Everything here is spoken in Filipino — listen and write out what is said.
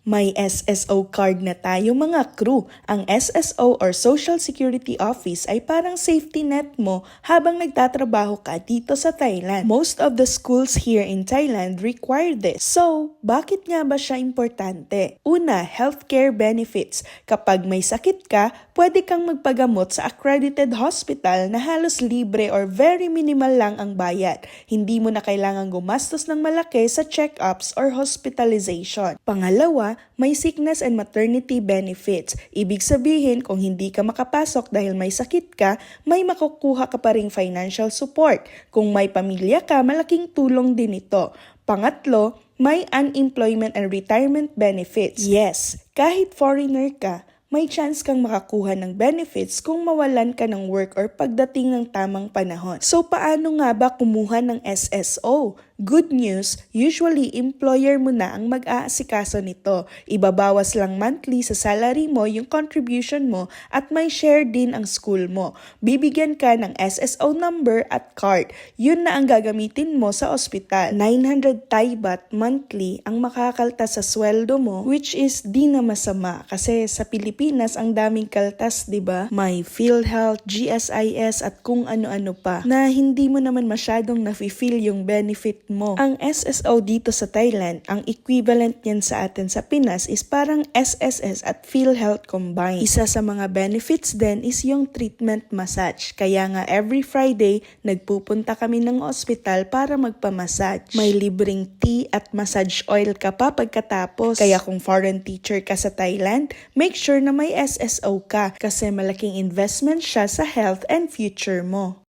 May SSO card na tayo mga crew. Ang SSO or Social Security Office ay parang safety net mo habang nagtatrabaho ka dito sa Thailand. Most of the schools here in Thailand require this. So, bakit nga ba siya importante? Una, healthcare benefits. Kapag may sakit ka, pwede kang magpagamot sa accredited hospital na halos libre or very minimal lang ang bayad. Hindi mo na kailangan gumastos ng malaki sa check-ups or hospitalization. Pangalawa, may sickness and maternity benefits. Ibig sabihin, kung hindi ka makapasok dahil may sakit ka, may makukuha ka pa ring financial support. Kung may pamilya ka, malaking tulong din ito. Pangatlo, may unemployment and retirement benefits. Yes, kahit foreigner ka, may chance kang makakuha ng benefits kung mawalan ka ng work or pagdating ng tamang panahon. So paano nga ba kumuha ng SSO? Good news, usually employer mo na ang mag-aasikaso nito. Ibabawas lang monthly sa salary mo yung contribution mo at may share din ang school mo. Bibigyan ka ng SSO number at card. Yun na ang gagamitin mo sa ospital. 900 Thai baht monthly ang makakaltas sa sweldo mo, which is di na masama kasi sa Pilipinas ang daming kaltas, 'di ba? May PhilHealth, GSIS at kung ano-ano pa na hindi mo naman masyadong nafi-feel yung benefit mo. Ang SSO dito sa Thailand, ang equivalent niyan sa atin sa Pinas is parang SSS at PhilHealth combined. Isa sa mga benefits din is yung treatment massage. Kaya nga every Friday, nagpupunta kami ng ospital para magpamassage. May libreng tea at massage oil ka pa pagkatapos. Kaya kung foreign teacher ka sa Thailand, make sure na may SSO ka kasi malaking investment siya sa health and future mo.